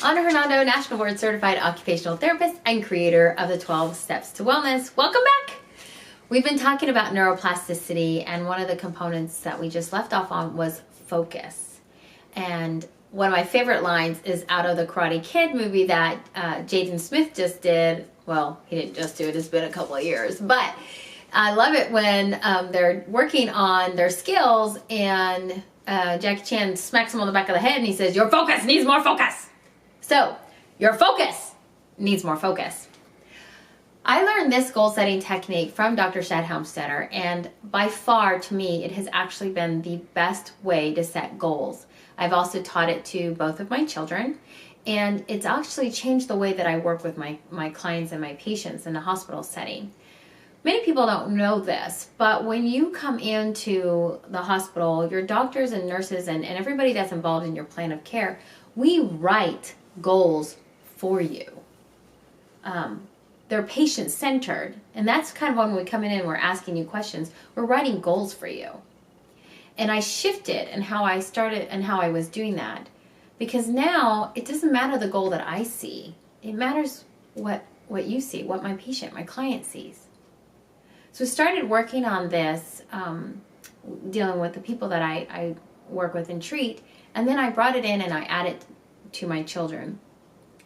Ana Hernando, National Board Certified Occupational Therapist and creator of the 12 Steps to Wellness. Welcome back. We've been talking about neuroplasticity, and one of the components that we just left off on was focus. And one of my favorite lines is out of the Karate Kid movie that Jaden Smith just did. Well, he didn't just do it, it's been a couple of years. But I love it when they're working on their skills and Jackie Chan smacks him on the back of the head and he says, "Your focus needs more focus." So, your focus needs more focus. I learned this goal setting technique from Dr. Shad Helmstetter, and by far, to me, it has actually been the best way to set goals. I've also taught it to both of my children, and it's actually changed the way that I work with my clients and my patients in a hospital setting. Many people don't know this, but when you come into the hospital, your doctors and nurses and everybody that's involved in your plan of care, we write goals for you. They're patient-centered, and that's kind of when we come in and we're asking you questions. We're writing goals for you. And I shifted in how I started and how I was doing that, because now it doesn't matter the goal that I see. It matters what you see, what my patient, my client sees. So I started working on this, dealing with the people that I work with and treat, and then I brought it in and I added to my children.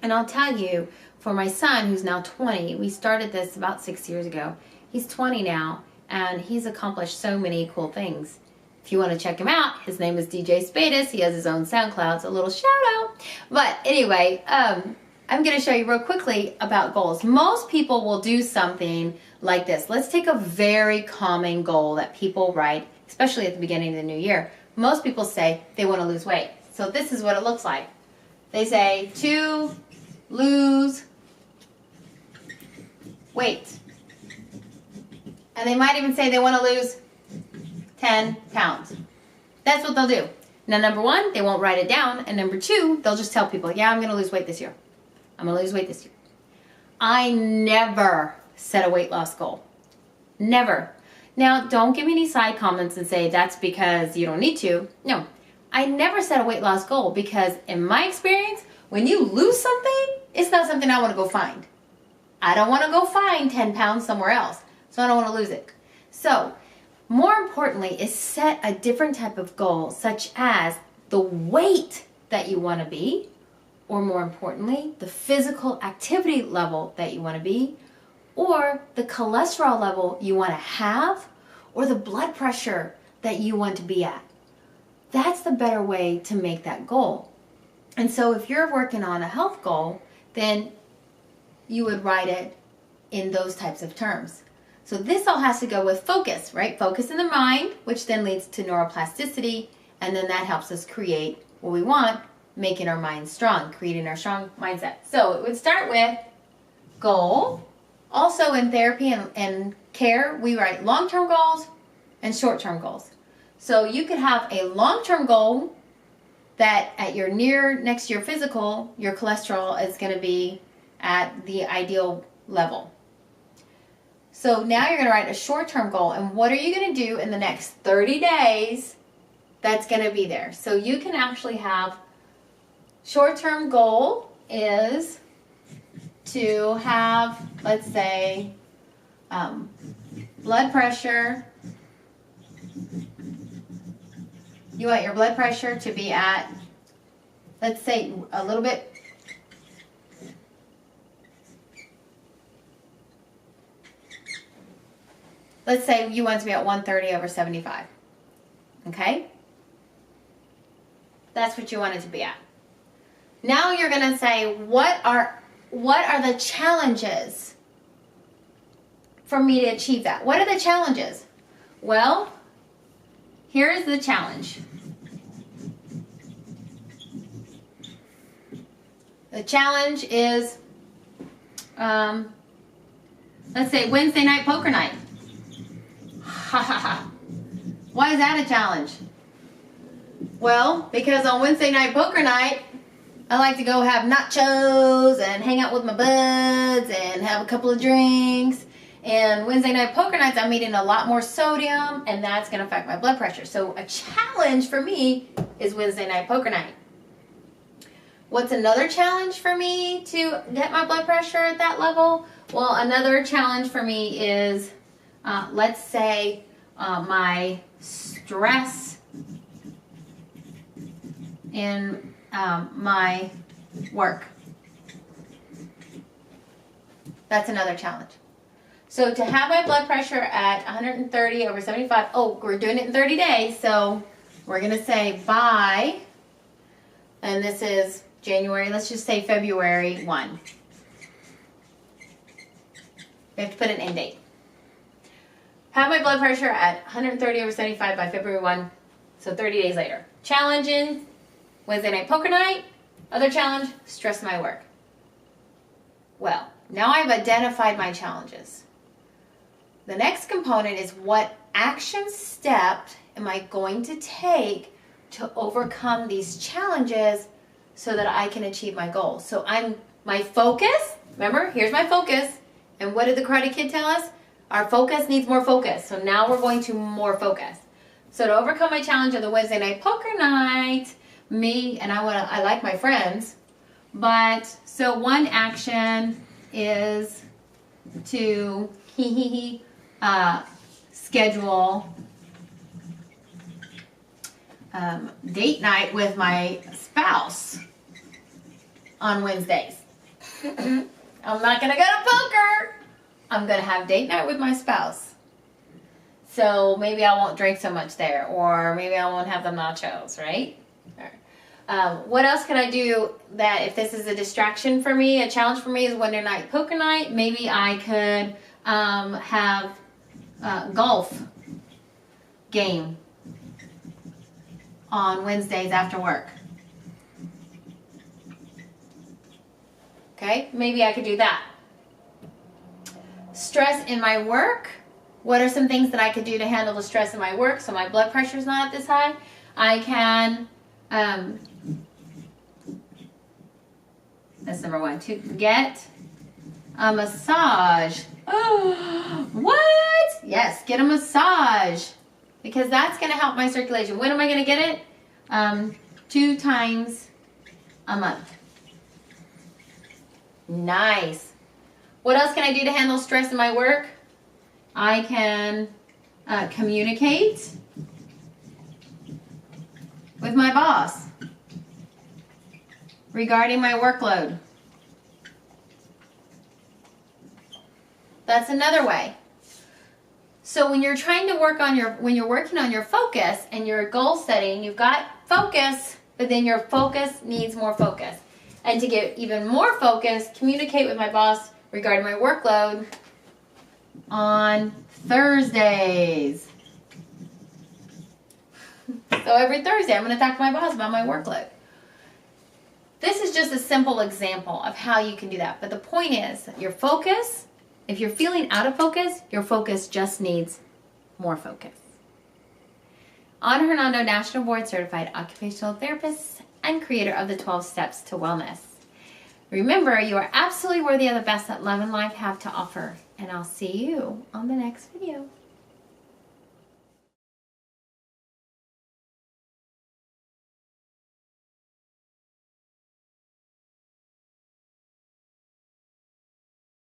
And I'll tell you, for my son, who's now 20, we started this about 6 years ago. He's 20 now, and he's accomplished so many cool things. If you want to check him out, his name is DJ Spadis. He has his own SoundCloud, so a little shout out. But anyway, I'm going to show you real quickly about goals. Most people will do something like this. Let's take a very common goal that people write, especially at the beginning of the new year. Most people say they want to lose weight. So this is what it looks like. They say to lose weight. And they might even say they want to lose 10 pounds. That's what they'll do. Now, number one, they won't write it down. And number two, they'll just tell people, yeah, I'm going to lose weight this year. I'm going to lose weight this year. I never set a weight loss goal. Never. Now, don't give me any side comments and say that's because you don't need to. No, I never set a weight loss goal because in my experience, when you lose something, it's not something I want to go find. I don't want to go find 10 pounds somewhere else, so I don't want to lose it. So, more importantly is set a different type of goal, such as the weight that you want to be, or more importantly, the physical activity level that you want to be, or the cholesterol level you want to have, or the blood pressure that you want to be at. That's the better way to make that goal. And so if you're working on a health goal, then you would write it in those types of terms. So this all has to go with focus, right? Focus in the mind, which then leads to neuroplasticity, and then that helps us create what we want, making our mind strong, creating our strong mindset. So it would start with goal. Also in therapy and care, we write long-term goals and short-term goals. So you could have a long-term goal that at your next to your physical, your cholesterol is going to be at the ideal level. So now you're going to write a short-term goal, and what are you going to do in the next 30 days that's going to be there? So you can actually have short-term goal is to have, let's say, blood pressure. You want your blood pressure to be at, let's say, a little bit. Let's say you want to be at 130/75. Okay? That's what you want it to be at. Now you're going to say, what are the challenges for me to achieve that? What are the challenges? Well, here is the challenge. The challenge is, let's say Wednesday night poker night. Ha ha ha. Why is that a challenge? Well, because on Wednesday night poker night, I like to go have nachos and hang out with my buds and have a couple of drinks. And Wednesday night poker nights, I'm eating a lot more sodium, and that's going to affect my blood pressure. So a challenge for me is Wednesday night poker night. What's another challenge for me to get my blood pressure at that level? Well, another challenge for me is, let's say, my stress in my work. That's another challenge. So to have my blood pressure at 130/75, oh, we're doing it in 30 days, so we're going to say by, and this is January, let's just say February 1. We have to put an end date. Have my blood pressure at 130/75 by February 1, so 30 days later. Challenging Wednesday night poker night. Other challenge, stress in my work. Well, now I've identified my challenges. The next component is what action step am I going to take to overcome these challenges so that I can achieve my goals. So my focus, remember, here's my focus. And what did the Karate Kid tell us? Our focus needs more focus. So now we're going to more focus. So to overcome my challenge of the Wednesday night poker night, I like my friends, but so one action is to schedule date night with my spouse on Wednesdays. I'm not going to go to poker. I'm going to have date night with my spouse. So maybe I won't drink so much there, or maybe I won't have the nachos, right? What else can I do that if this is a distraction for me, a challenge for me is Wednesday night poker night? Maybe I could have a golf game on Wednesdays after work. Okay, maybe I could do that. Stress in my work. What are some things that I could do to handle the stress in my work so my blood pressure is not this high? I can, that's number one, to get a massage. Oh, what? Yes, get a massage, because that's going to help my circulation. When am I going to get it? 2 times a month. Nice. What else can I do to handle stress in my work? I can communicate with my boss regarding my workload. That's another way. So when you're trying to when you're working on your focus and your goal setting, you've got focus, but then your focus needs more focus. And to get even more focus, communicate with my boss regarding my workload on Thursdays. So every Thursday, I'm going to talk to my boss about my workload. This is just a simple example of how you can do that. But the point is that your focus, if you're feeling out of focus, your focus just needs more focus. Ana Hernando, National Board Certified Occupational Therapist and creator of the 12 Steps to Wellness. Remember, you are absolutely worthy of the best that love and life have to offer. And I'll see you on the next video.